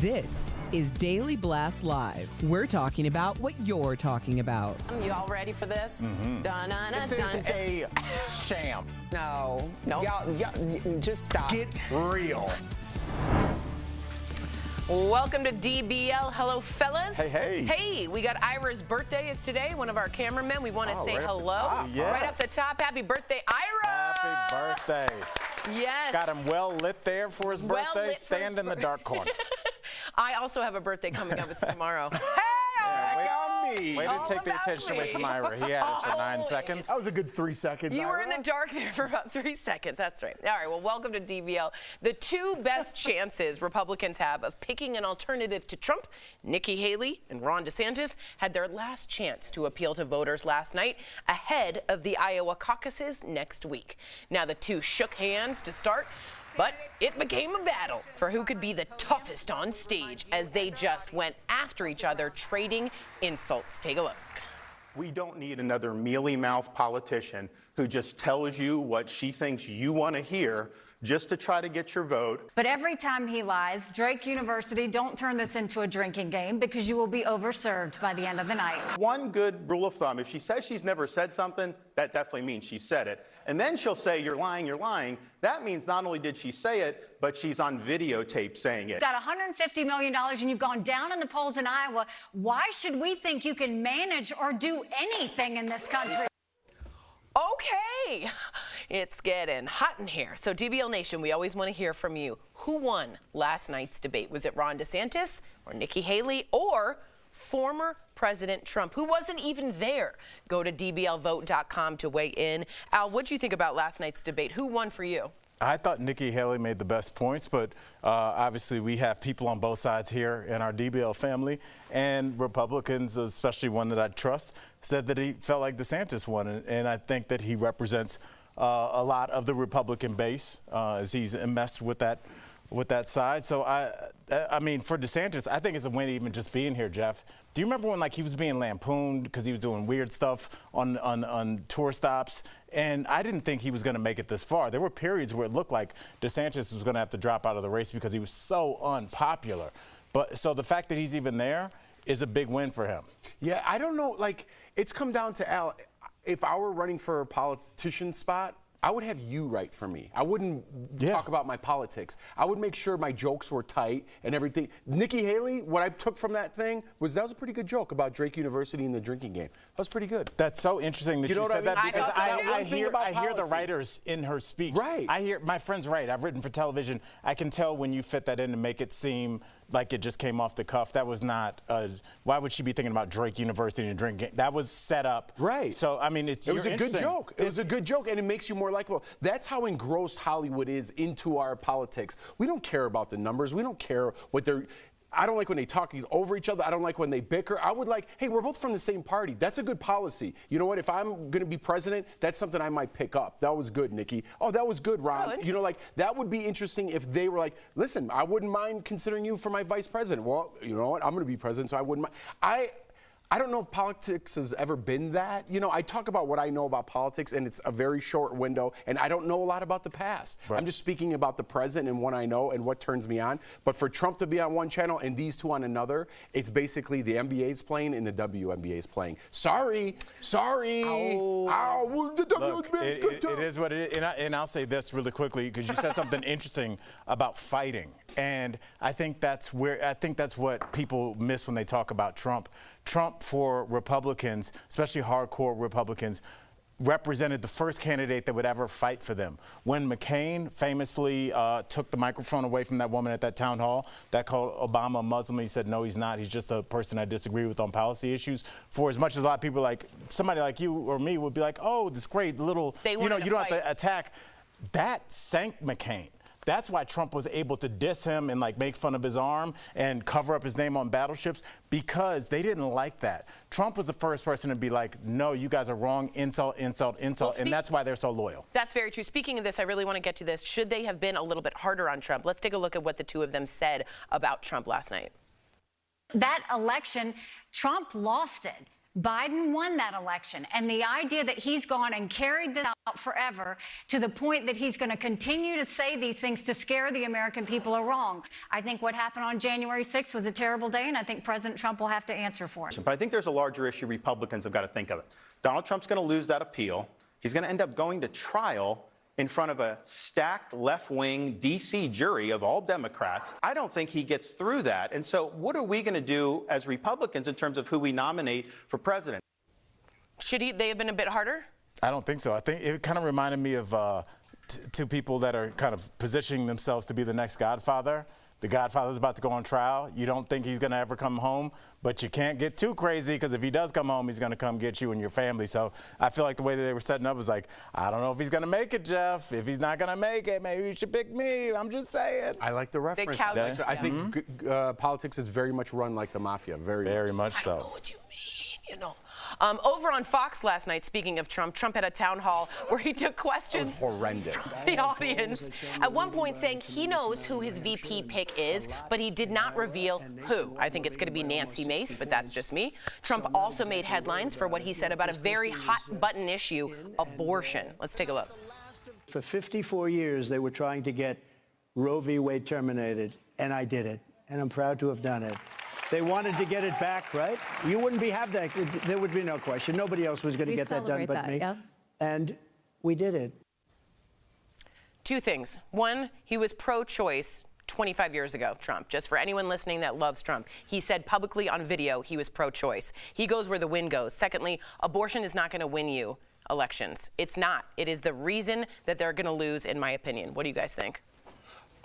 This is Daily Blast Live. We're talking about what you're talking about. You all ready for this? This is a sham. No. Y'all, Just stop. Get real. Welcome to DBL. Hello, fellas. Hey, hey. Hey, we got Ira's birthday is today. One of our cameramen. We want to say right hello. Yes. Right off the top. Happy birthday, Ira. Happy birthday. Yes. Got him well lit there for his birthday. Well-lit for Stand in the dark corner. I also have a birthday coming up. It's tomorrow. Way to take the attention away from Ira. He had it for 9 seconds. That was a good 3 seconds. You were in the dark there for about 3 seconds. That's right. All right, well, welcome to DBL. The two best chances Republicans have of picking an alternative to Trump, Nikki Haley and Ron DeSantis, had their last chance to appeal to voters last night ahead of the Iowa caucuses next week. Now, the two shook hands to start, but it became a battle for who could be the toughest on stage as they just went after each other, trading insults. Take a look. We don't need another mealy-mouthed politician who just tells you what she thinks you want to hear just to try to get your vote. But every time he lies, Drake University, don't turn this into a drinking game because you will be overserved by the end of the night. One good rule of thumb, if she says she's never said something, that definitely means she said it. And then she'll say, you're lying, you're lying. That means not only did she say it, but she's on videotape saying it. Got $150 million and you've gone down in the polls in Iowa. Why should we think you can manage or do anything in this country? Okay, it's getting hot in here. So DBL Nation, we always want to hear from you. Who won last night's debate? Was it Ron DeSantis or Nikki Haley or former President Trump, who wasn't even there? Go to dblvote.com to weigh in. Al, what'd you think about last night's debate? Who won for you? I thought Nikki Haley made the best points, but obviously we have people on both sides here in our DBL family, and Republicans, especially one that I trust, said that he felt like DeSantis won, and I think that he represents a lot of the Republican base as he's enmeshed with that side. So I mean, for DeSantis, I think it's a win even just being here, Jeff. Do you remember when he was being lampooned because he was doing weird stuff on tour stops? And I didn't think he was going to make it this far. There were periods where it looked like DeSantis was going to have to drop out of the race because he was so unpopular. But so the fact that he's even there is a big win for him. Yeah, I don't know. Like, it's come down to Al. If I were running for a politician spot, I would have you write for me. I wouldn't talk about my politics. I would make sure my jokes were tight and everything. Nikki Haley, what I took from that thing was that was a pretty good joke about Drake University and the drinking game. That was pretty good. That's so interesting that you said that because I hear the policy. writers in her speech. Right. I hear my friend's right. I've written for television. I can tell when you fit that in to make it seem like it just came off the cuff. That was not. Why would she be thinking about Drake University and drinking? That was set up. Right. So I mean, it was a good joke. It was a good joke, and it makes you more likable. That's how engrossed Hollywood is into our politics. We don't care about the numbers. We don't care what they're. I don't like when they talk over each other. I don't like when they bicker. I would like, hey, we're both from the same party. That's a good policy. You know what? If I'm going to be president, that's something I might pick up. That was good, Nikki. Oh, that was good, Ron. You know, like, that would be interesting if they were like, listen, I wouldn't mind considering you for my vice president. Well, you know what? I'm going to be president, so I wouldn't mind. I don't know if politics has ever been that. You know, I talk about what I know about politics, and it's a very short window, and I don't know a lot about the past. Right. I'm just speaking about the present and what I know and what turns me on. But for Trump to be on one channel and these two on another, it's basically the NBA's playing and the WNBA's playing. Sorry. Ow. The WNBA's good too. It is what it is. And I'll say this really quickly because you said something interesting about fighting. And I think that's what people miss when they talk about Trump. Trump, for Republicans, especially hardcore Republicans, represented the first candidate that would ever fight for them. When McCain famously took the microphone away from that woman at that town hall that called Obama a Muslim, he said, no, he's not. He's just a person I disagree with on policy issues. For as much as a lot of people like, somebody like you or me would be like, oh, this great little, you don't have to attack. That sank McCain. That's why Trump was able to diss him and make fun of his arm and cover up his name on battleships because they didn't like that. Trump was the first person to be like, no, you guys are wrong, insult, insult, insult, and that's why they're so loyal. That's very true. Speaking of this, I really want to get to this. Should they have been a little bit harder on Trump? Let's take a look at what the two of them said about Trump last night. That election, Trump lost it. Biden won that election, and the idea that he's gone and carried this out forever to the point that he's going to continue to say these things to scare the American people are wrong. I think what happened on January 6th was a terrible day, and I think President Trump will have to answer for it. But I think there's a larger issue Republicans have got to think of it. Donald Trump's going to lose that appeal. He's going to end up going to trial in front of a stacked left-wing D.C. jury of all Democrats. I don't think he gets through that. And so what are we going to do as Republicans in terms of who we nominate for president? Should they have been a bit harder? I don't think so. I think it kind of reminded me of two people that are kind of positioning themselves to be the next Godfather. The Godfather's about to go on trial. You don't think he's going to ever come home, but you can't get too crazy because if he does come home, he's going to come get you and your family. So I feel like the way that they were setting up was like, I don't know if he's going to make it, Jeff. If he's not going to make it, maybe you should pick me. I'm just saying. I like the reference. I think politics is very much run like the mafia. Very much so. I know what you mean, you know. Over on Fox last night, speaking of Trump, Trump had a town hall where he took questions that was horrendous. from the audience, at one point saying he knows who his VP pick is, but he did not reveal who. I think it's going to be Nancy Mace, but that's just me. Trump also made headlines for what he said about a very hot-button issue, abortion. Let's take a look. For 54 years, they were trying to get Roe v. Wade terminated, and I did it, and I'm proud to have done it. They wanted to get it back, right? You wouldn't have that. There would be no question. Nobody else was going to get that done but me. Yeah. And we did it. Two things. One, he was pro-choice 25 years ago, Trump. Just for anyone listening that loves Trump. He said publicly on video he was pro-choice. He goes where the wind goes. Secondly, abortion is not going to win you elections. It's not. It is the reason that they're going to lose, in my opinion. What do you guys think?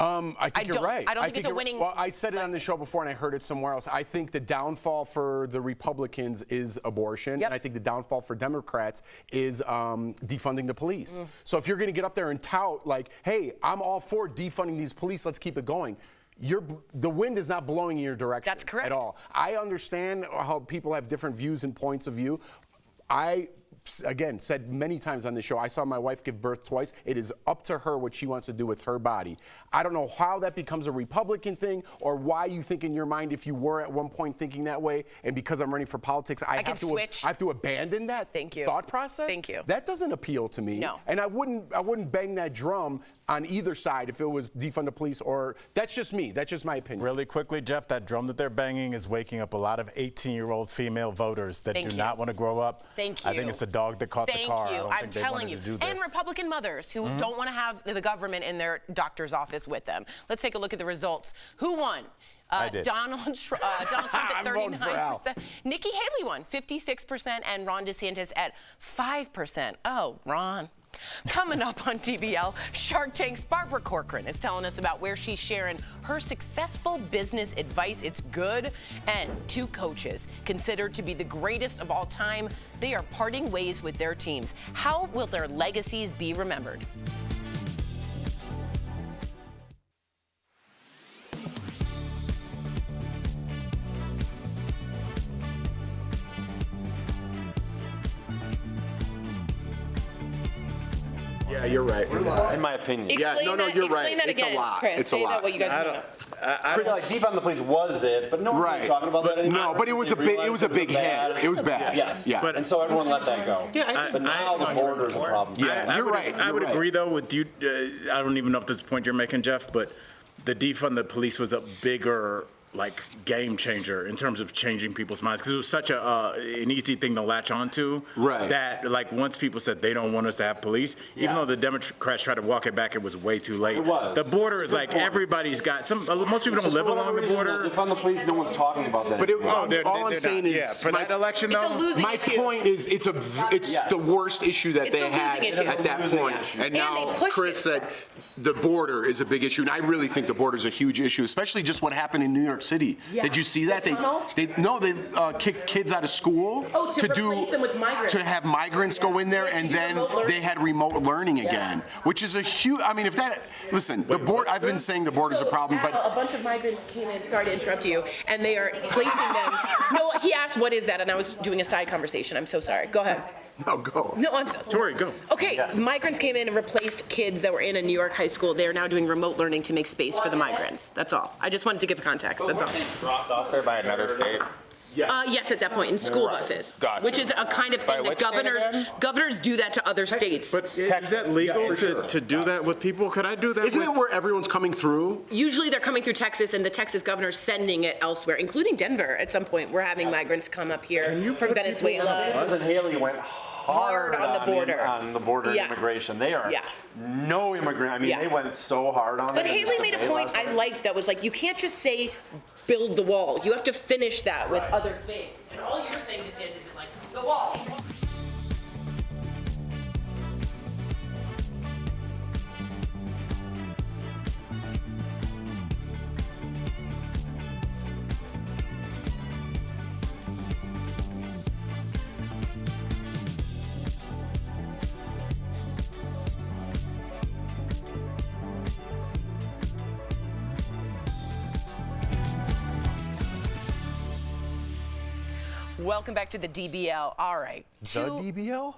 I think you're right. I don't think it's a winning. Well, I said it on the show before, and I heard it somewhere else. I think the downfall for the Republicans is abortion, and I think the downfall for Democrats is defunding the police. So if you're going to get up there and tout like, "Hey, I'm all for defunding these police. Let's keep it going." The wind is not blowing in your direction. That's correct. At all. I understand how people have different views and points of view. I again, said many times on the show, I saw my wife give birth twice. It is up to her what she wants to do with her body. I don't know how that becomes a Republican thing or why you think in your mind if you were at one point thinking that way and because I'm running for politics, I have to abandon that thought process. Thank you. That doesn't appeal to me. No. And I wouldn't bang that drum on either side if it was defund the police or that's just me. That's just my opinion. Really quickly, Jeff, that drum that they're banging is waking up a lot of 18-year-old female voters that do not want to grow up. Thank you. I think it's the dog that caught the car. I don't think they wanted to do this. And Republican mothers who don't want to have the government in their doctor's office with them. Let's take a look at the results. Who won? I did. Donald Trump at 39%. Nikki Haley won 56% and Ron DeSantis at 5%. Oh, Ron. Coming up on DBL, Shark Tank's Barbara Corcoran is telling us about where she's sharing her successful business advice. It's good. And two coaches considered to be the greatest of all time. They are parting ways with their teams. How will their legacies be remembered? Yeah, you're right. In my opinion. Explain that, you're explain right. that It's again, a lot. Chris. It's Say a lot. that what you guys know. I feel like defund the police was it, but no one's really talking about that anymore. No, but it was a big hit. It was bad. Yes. Yeah. And so everyone let that go. Yeah, but now the border's a problem. Yeah, you're right. I would agree, though, with you. I don't even know if this is the point you're making, Jeff, but the defund the police was a bigger game changer in terms of changing people's minds because it was such an easy thing to latch onto. Right. That once people said they don't want us to have police, even though the Democrats tried to walk it back, it was way too late. It was. The border is everybody's got most people don't live along the border. Defund the police, no one's talking about that. But all I'm saying is, for that election though, my point is it's the worst issue that they had at that point. And now Chris said the border is a big issue, and I really think the border is a huge issue, especially just what happened in New York City. Yeah. Did you see that? They kicked kids out of school to replace them with migrants. To have migrants go in there, and then they had remote learning again, which is a huge. I mean, if that listen, the board. I've been saying the border is a problem, but a bunch of migrants came in. Sorry to interrupt you, and they are placing them. No, he asked, "What is that?" And I was doing a side conversation. I'm so sorry. Go ahead. No, go. No, I'm so. Tori, go. Okay, migrants came in and replaced kids that were in a New York high school. They are now doing remote learning to make space for the migrants. That's all. I just wanted to give context. That's all. Dropped off there by another state. Yes, at that point in school buses, Gotcha. which is a kind of thing that governors do that to other states. But is that legal to do that with people? Could I do that? Isn't it where everyone's coming through? Usually they're coming through Texas, and the Texas governor's sending it elsewhere, including Denver. At some point, we're having migrants come up here from Venezuela. President Haley went hard on the border. On the border immigration. They are no immigrant. I mean, they went so hard on it. But Haley made a point I liked that was like, you can't just say build the wall. You have to finish that with other things. And all you're saying, DeSantis, is like the wall. Welcome back to the DBL. All right. The DBL?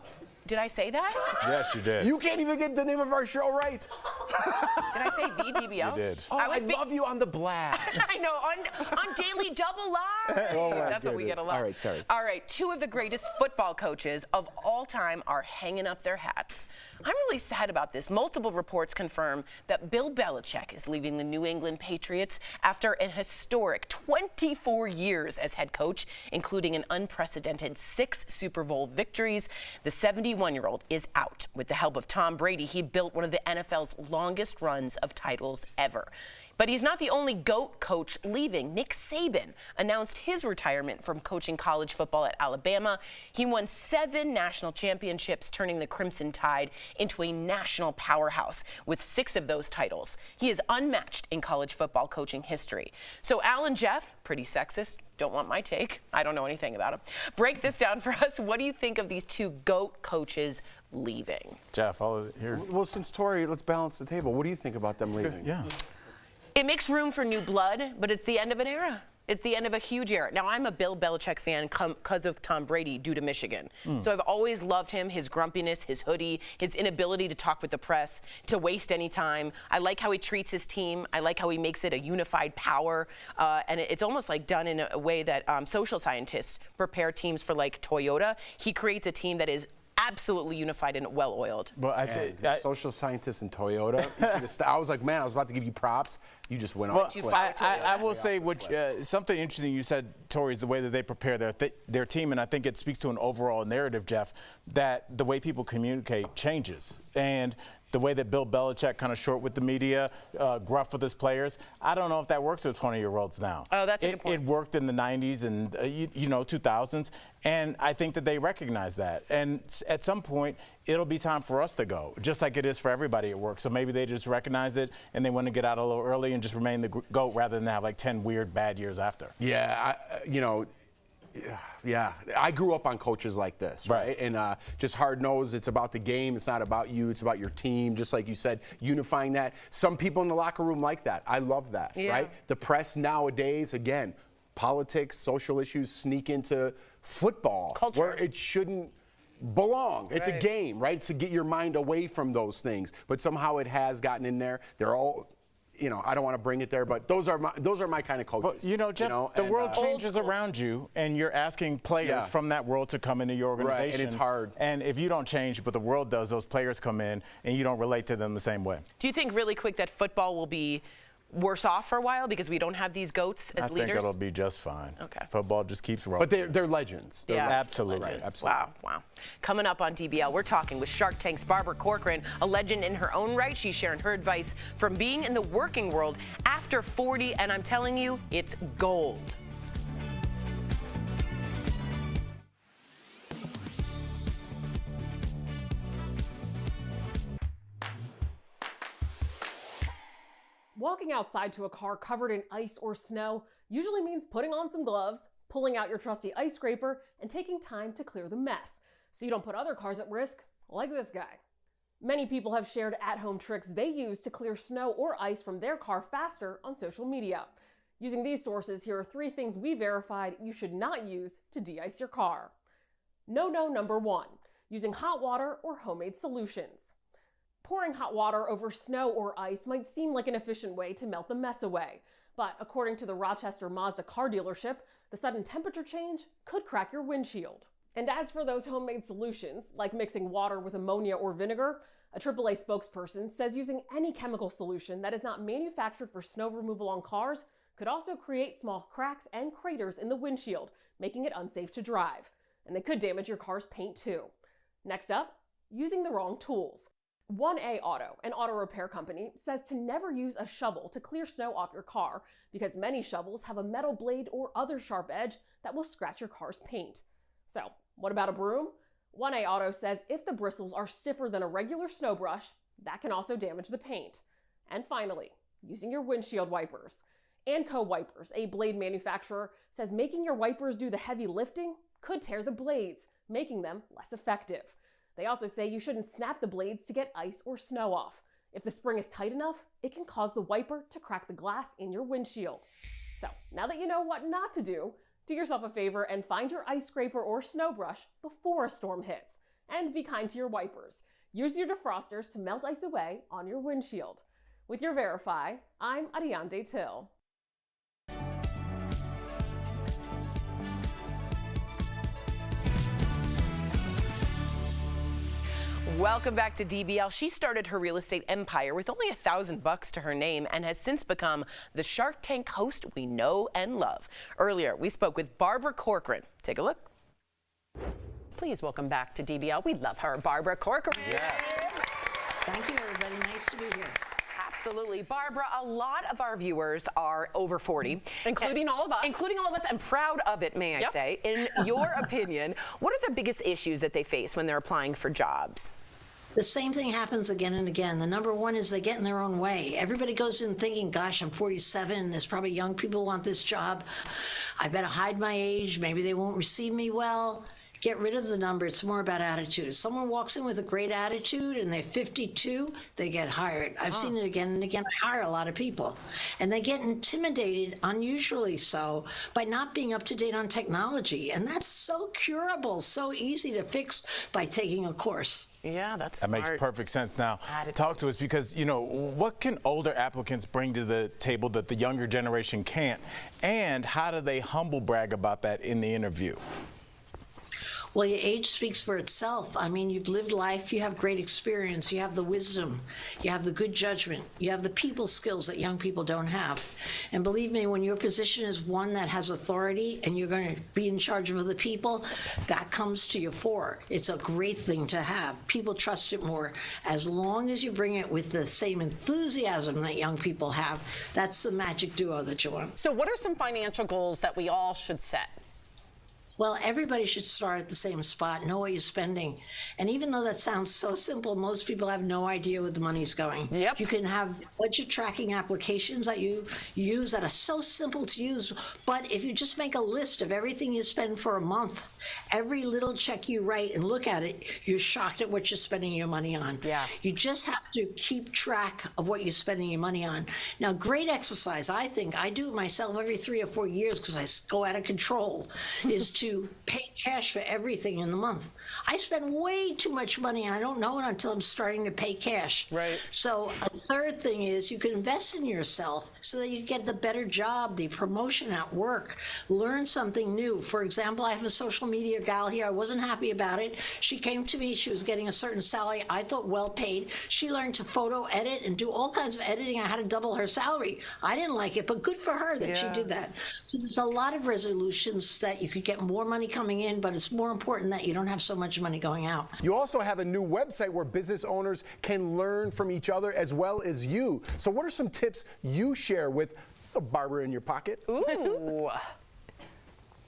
Did I say that? Yes, you did. You can't even get the name of our show right. Did I say the DBL? You did. Oh, I love you on the blast. I know, on Daily Double R. Oh, my That's what we get a lot. All right, sorry. All right, two of the greatest football coaches of all time are hanging up their hats. I'm really sad about this. Multiple reports confirm that Bill Belichick is leaving the New England Patriots after an historic 24 years as head coach, including an unprecedented 6 Super Bowl victories. The 71-year-old is out. With the help of Tom Brady, he built one of the NFL's longest runs of titles ever. But he's not the only GOAT coach leaving. Nick Saban announced his retirement from coaching college football at Alabama. He won 7 national championships, turning the Crimson Tide into a national powerhouse with 6 of those titles. He is unmatched in college football coaching history. So Al and Jeff, pretty sexist, don't want my take. I don't know anything about him. Break this down for us. What do you think of these 2 GOAT coaches leaving? Jeff, I'll hear. Well, since Tori, let's balance the table. What do you think about them leaving? Yeah. It makes room for new blood, but it's the end of an era. It's the end of a huge era. Now, I'm a Bill Belichick fan because of Tom Brady due to Michigan. So I've always loved him, his grumpiness, his hoodie, his inability to talk with the press, to waste any time. I like how he treats his team. I like how he makes it a unified power. And it's almost like done in a way that social scientists prepare teams for, like Toyota. He creates a team that is absolutely unified and well-oiled. Well, social scientists and Toyota. I was like, man, I was about to give you props. You just went well, off. I will say something interesting you said, Tori, is the way that they prepare their team, and I think it speaks to an overall narrative, Jeff, that the way people communicate changes. And the way that Bill Belichick kind of short with the media, gruff with his players, I don't know if that works with 20-year-olds now. Oh, that's a good point. It worked in the 90s and 2000s, and I think that they recognize that. And at some point, it'll be time for us to go, just like it is for everybody at work. So maybe they just recognize it and they want to get out a little early and just remain the GOAT rather than have like 10 weird bad years after. Yeah, Yeah, I grew up on coaches like this, right? And just hard-nosed, it's about the game, it's not about you, it's about your team, just like you said, unifying that. Some people in the locker room like that. I love that, right? The press nowadays, again, politics, social issues sneak into football culture where it shouldn't belong. It's a game, right? It's to get your mind away from those things. But somehow it has gotten in there. They're all... I don't want to bring it there, but those are my kind of coaches. Well, Jeff, the world changes around you, and you're asking players from that world to come into your organization. Right, and it's hard. And if you don't change, but the world does, those players come in, and you don't relate to them the same way. Do you think, really quick, that football will be worse off for a while because we don't have these GOATs as leaders? I think it'll be just fine. Okay. Football just keeps rolling. But they're legends. They're legends. Absolutely. Right, absolutely. Wow. Coming up on DBL, we're talking with Shark Tank's Barbara Corcoran, a legend in her own right. She's sharing her advice from being in the working world after 40, and I'm telling you, it's gold. Walking outside to a car covered in ice or snow usually means putting on some gloves, pulling out your trusty ice scraper, and taking time to clear the mess, so you don't put other cars at risk, like this guy. Many people have shared at-home tricks they use to clear snow or ice from their car faster on social media. Using these sources, here are 3 things we verified you should not use to de-ice your car. No-no number 1, using hot water or homemade solutions. Pouring hot water over snow or ice might seem like an efficient way to melt the mess away, but according to the Rochester Mazda car dealership, The sudden temperature change could crack your windshield. And as for those homemade solutions, like mixing water with ammonia or vinegar, a AAA spokesperson says using any chemical solution that is not manufactured for snow removal on cars could also create small cracks and craters in the windshield, making it unsafe to drive. And they could damage your car's paint too. Next up, using the wrong tools. 1A Auto, an auto repair company, says to never use a shovel to clear snow off your car because many shovels have a metal blade or other sharp edge that will scratch your car's paint. So, what about a broom? 1A Auto says if the bristles are stiffer than a regular snow brush, that can also damage the paint. And finally, using your windshield wipers. Anco Wipers, a blade manufacturer, says making your wipers do the heavy lifting could tear the blades, making them less effective. They also say you shouldn't snap the blades to get ice or snow off. If the spring is tight enough, it can cause the wiper to crack the glass in your windshield. So, now that you know what not to do yourself a favor and find your ice scraper or snow brush before a storm hits. And be kind to your wipers. Use your defrosters to melt ice away on your windshield. With your Verify, I'm Ariande Till. Welcome back to DBL. She started her real estate empire with only $1,000 to her name and has since become the Shark Tank host we know and love. Earlier, we spoke with Barbara Corcoran. Take a look. Please welcome back to DBL. We love her, Barbara Corcoran. Yes. Thank you, everybody. Nice to be here. Absolutely. Barbara, a lot of our viewers are over 40. Including all of us. Including all of us, and proud of it, may I say. In your opinion, what are the biggest issues that they face when they're applying for jobs? The same thing happens again and again. The number one is they get in their own way. Everybody goes in thinking, gosh, I'm 47. There's probably young people who want this job. I better hide my age. Maybe they won't receive me well. Get rid of the number. It's more about attitude. If someone walks in with a great attitude and they're 52, they get hired. I've seen it again and again. I hire a lot of people. And they get intimidated, unusually so, by not being up to date on technology. And that's so curable, so easy to fix by taking a course. Yeah, that's That smart. makes perfect sense. Now, talk to us because, you know, what can older applicants bring to the table that the younger generation can't? And how do they humble brag about that in the interview? Well, your age speaks for itself. I mean, you've lived life, you have great experience, you have the wisdom, you have the good judgment, you have the people skills that young people don't have. And believe me, when your position is one that has authority and you're going to be in charge of other people, that comes to your fore. It's a great thing to have. People trust it more. As long as you bring it with the same enthusiasm that young people have, that's the magic duo that you want. So what are some financial goals that we all should set? Well, everybody should start at the same spot, know what you're spending. And even though that sounds so simple, most people have no idea where the money's going. Yep. You can have budget tracking applications that you use that are so simple to use. But if you just make a list of everything you spend for a month, every little check you write and look at it, you're shocked at what you're spending your money on. Yeah. You just have to keep track of what you're spending your money on. Now, great exercise, I think, I do it myself every 3 or 4 years because I go out of control, is to pay cash for everything in the month. I spend way too much money and I don't know it until I'm starting to pay cash. Right. So a third thing is you can invest in yourself so that you get the better job, the promotion at work, learn something new. For example, I have a social media gal here. I wasn't happy about it. She came to me. She was getting a certain salary I thought well paid. She learned to photo edit and do all kinds of editing. I had to double her salary. I didn't like it, but good for her that she did that. So there's a lot of resolutions that you could get more money coming in, but it's more important that you don't have so much money going out. You also have a new website where business owners can learn from each other as well as you. So what are some tips you share with the Barbara in your pocket? Ooh.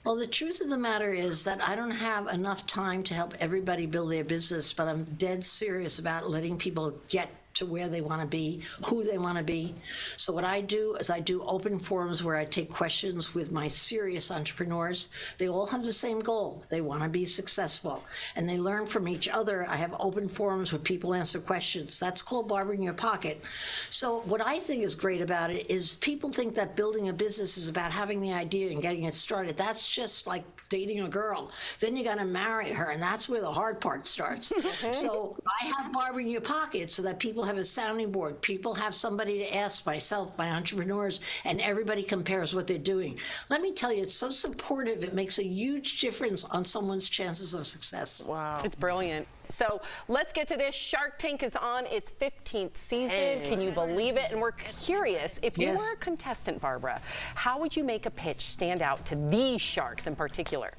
Well, the truth of the matter is that I don't have enough time to help everybody build their business, but I'm dead serious about letting people get to where they want to be, who they want to be. So what I do is I do open forums where I take questions with my serious entrepreneurs. They all have the same goal. They want to be successful, and they learn from each other. I have open forums where people answer questions. That's called Barbara in Your Pocket. So what I think is great about it is people think that building a business is about having the idea and getting it started. That's just like dating a girl. Then you got to marry her, and that's where the hard part starts. So I have Barbara in your pocket so that people have a sounding board. People have somebody to ask, myself, my entrepreneurs, and everybody compares what they're doing. Let me tell you, it's so supportive. It makes a huge difference on someone's chances of success. Wow. It's brilliant. So let's get to this. Shark Tank is on its 15th season. Can you believe it? And we're curious, if you were a contestant, Barbara, how would you make a pitch stand out to these sharks in particular?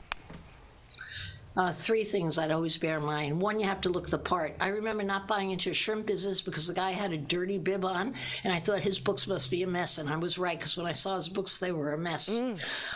Three things I'd always bear in mind. One, you have to look the part. I remember not buying into a shrimp business because the guy had a dirty bib on, and I thought his books must be a mess, and I was right, because when I saw his books, they were a mess.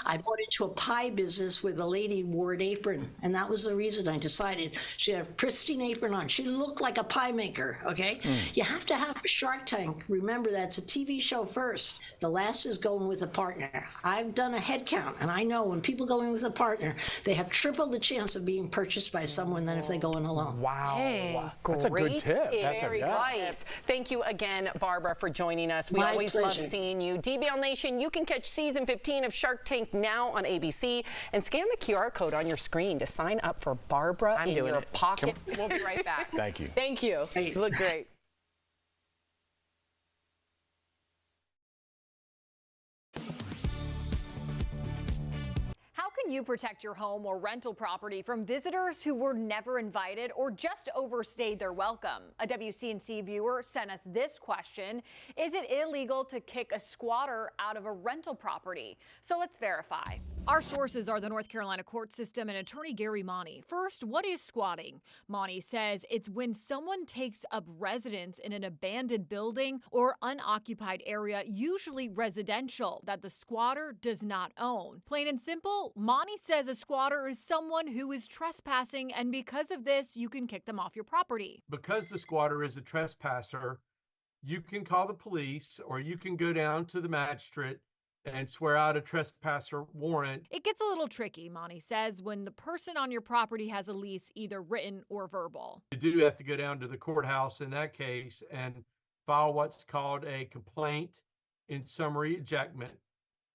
I bought into a pie business where the lady wore an apron, and that was the reason I decided. She had a pristine apron on. She looked like a pie maker, okay? You have to have a Shark Tank. Remember, that's a TV show first. The last is going with a partner. I've done a head count, and I know when people go in with a partner, they have triple the chance of being purchased by someone than if they go in alone. Wow. That's a good tip. That's Very nice. Thank you again, Barbara, for joining us. We always love seeing you. DBL Nation, you can catch season 15 of Shark Tank now on ABC and scan the QR code on your screen to sign up for Barbara in your pocket. We'll be right back. Thank you. Thank you. Hey. You look great. How can you protect your home or rental property from visitors who were never invited or just overstayed their welcome? A WCNC viewer sent us this question. Is it illegal to kick a squatter out of a rental property? So let's verify. Our sources are the North Carolina court system and attorney Gary Monty. First, what is squatting? Monty says it's when someone takes up residence in an abandoned building or unoccupied area, usually residential, that the squatter does not own. Plain and simple, Monty says a squatter is someone who is trespassing, and because of this, you can kick them off your property. Because the squatter is a trespasser, you can call the police or you can go down to the magistrate and swear out a trespasser warrant. It gets a little tricky, Monty says, when the person on your property has a lease, either written or verbal. You do have to go down to the courthouse in that case and file what's called a complaint in summary ejectment.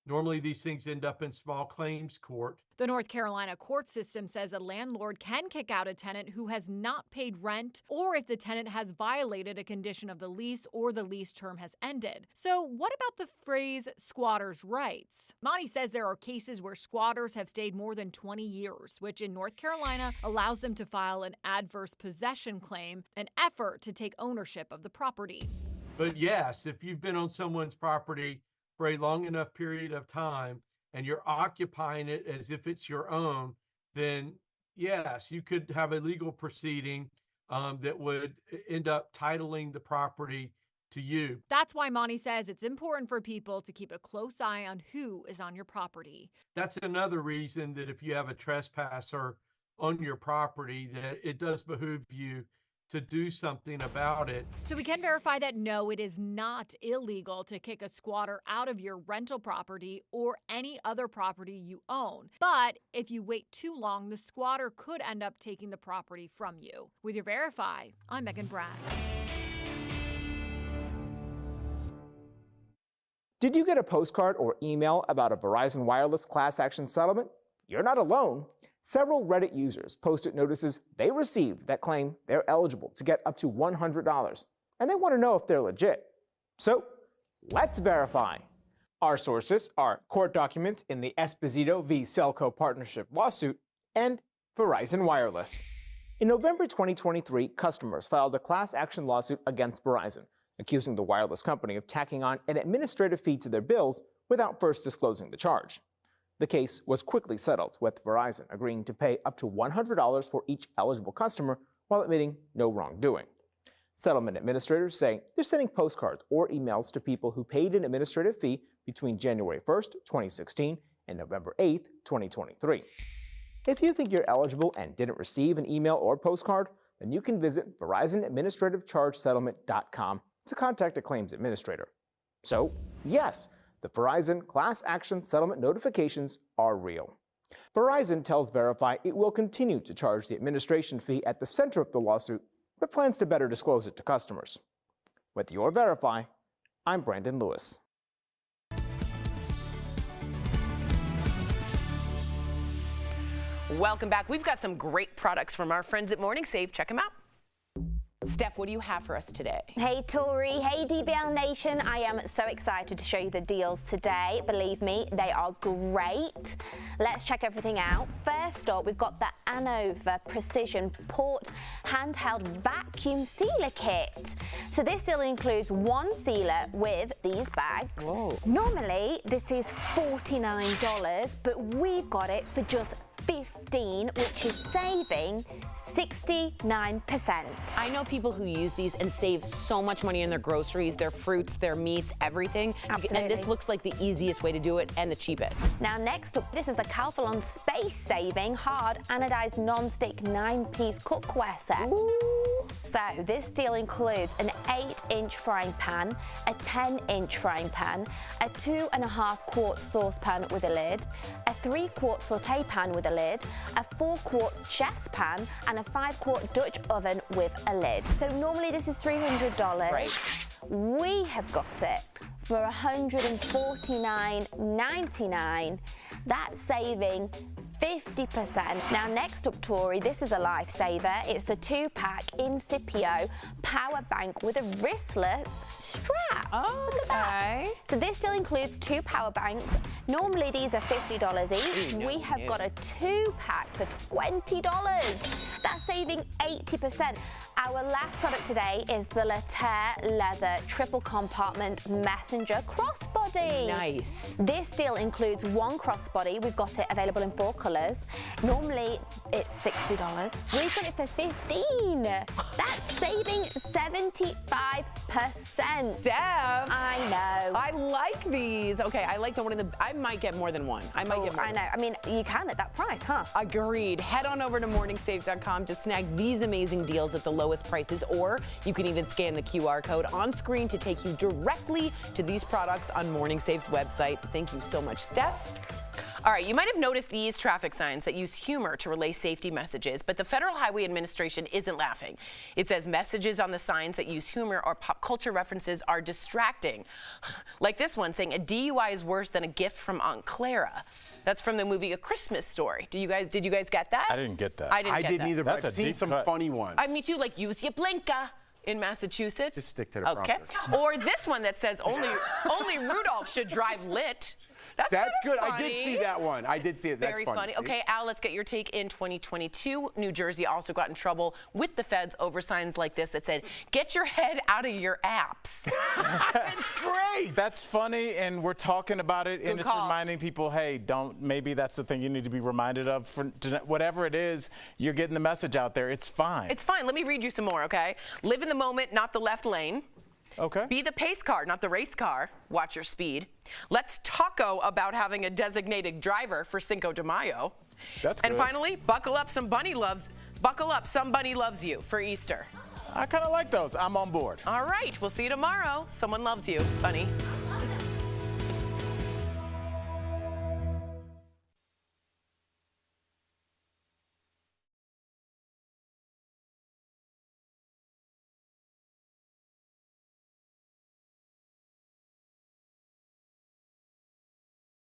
Normally, these things end up in small claims court. The North Carolina court system says a landlord can kick out a tenant who has not paid rent or if the tenant has violated a condition of the lease or the lease term has ended. So what about the phrase squatters' rights? Monty says there are cases where squatters have stayed more than 20 years, which in North Carolina allows them to file an adverse possession claim, an effort to take ownership of the property. But yes, if you've been on someone's property for a long enough period of time and you're occupying it as if it's your own, then yes, you could have a legal proceeding that would end up titling the property to you. That's why Monty says it's important for people to keep a close eye on who is on your property. That's another reason that if you have a trespasser on your property, that it does behoove you to do something about it. So we can verify that no, it is not illegal to kick a squatter out of your rental property or any other property you own. But if you wait too long, the squatter could end up taking the property from you. With your Verify, I'm Megan Bragg. Did you get a postcard or email about a Verizon wireless class action settlement? You're not alone. Several Reddit users posted notices they received that claim they're eligible to get up to $100, and they want to know if they're legit. So let's verify. Our sources are court documents in the Esposito v. Cellco partnership lawsuit and Verizon Wireless. In November 2023, customers filed a class action lawsuit against Verizon, accusing the wireless company of tacking on an administrative fee to their bills without first disclosing the charge. The case was quickly settled, with Verizon agreeing to pay up to $100 for each eligible customer while admitting no wrongdoing. Settlement administrators say they're sending postcards or emails to people who paid an administrative fee between January 1st, 2016 and November 8th, 2023. If you think you're eligible and didn't receive an email or postcard, then you can visit VerizonAdministrativeChargeSettlement.com to contact a claims administrator. So, yes, the Verizon class action settlement notifications are real. Verizon tells Verify it will continue to charge the administration fee at the center of the lawsuit, but plans to better disclose it to customers. With your Verify, I'm Brandon Lewis. Welcome back. We've got some great products from our friends at Morning Save. Check them out. Steph, what do you have for us today? Hey Tori, hey DBL Nation. I am so excited to show you the deals today. Believe me, they are great. Let's check everything out. First up, we've got the Anova Precision Port Handheld Vacuum Sealer Kit. So this deal includes one sealer with these bags. Whoa. Normally, this is $49, but we've got it for just $15, which is saving 69%. I know people who use these and save so much money in their groceries, their fruits, their meats, everything. Absolutely. And this looks like the easiest way to do it and the cheapest. Now next up, this is the Calphalon Space Saving Hard Anodized Non-Stick 9-piece cookware set. Ooh. So this deal includes an 8-inch frying pan, a 10-inch frying pan, a 2.5-quart saucepan with a lid, a 3-quart sauté pan with a lid, a 4-quart chef's pan, and a 5-quart Dutch oven with a lid. So normally this is $300. Right. We have got it for $149.99. That's saving 50%. Now next up, Tori, this is a lifesaver. It's the 2-pack Incipio power bank with a wristless strap. Oh, look at that. So this still includes 2 power banks. Normally these are $50 each. We have got a 2-pack for $20. That's saving 80%. Our last product today is the Lataire Leather Triple Compartment Messenger Crossbody. Nice. This deal includes 1 crossbody. We've got it available in 4 colours. Normally it's $60. We've got it for $15. That's saving 75%. Deb. I know. I like these. Okay, I like the one in the. I might get more than one. I might get more. I know. I mean, you can at that price, huh? Agreed. Head on over to morningsave.com to snag these amazing deals at the lowest prices, or you can even scan the QR code on screen to take you directly to these products on Morning Save's website. Thank you so much, Steph. All right, you might have noticed these traffic signs that use humor to relay safety messages, but the Federal Highway Administration isn't laughing. It says messages on the signs that use humor or pop culture references are distracting. Like this one saying a DUI is worse than a gift from Aunt Clara. That's from the movie A Christmas Story. Did you guys get that? I didn't get that. I didn't either, but That's I've a seen deep some cut. funny ones. Me too, like use your blinker in Massachusetts. Just stick to the Okay. prompter. Or this one that says only Rudolph should drive lit. That's good. Funny. I did see that one. I did see it. That's Very funny. Okay, Al, let's get your take. In 2022, New Jersey also got in trouble with the feds over signs like this that said, "Get your head out of your apps." That's great. That's funny, and we're talking about it, and it's call. reminding people, hey, don't. Maybe that's the thing you need to be reminded of. Whatever it is, you're getting the message out there. It's fine. It's fine. Let me read you some more, okay? Live in the moment, not the left lane. Okay. Be the pace car, not the race car. Watch your speed. Let's taco about having a designated driver for Cinco de Mayo. That's And good. finally, buckle up, somebody loves you for Easter. I kind of like those. I'm on board. All right, we'll see you tomorrow. Someone loves you, bunny.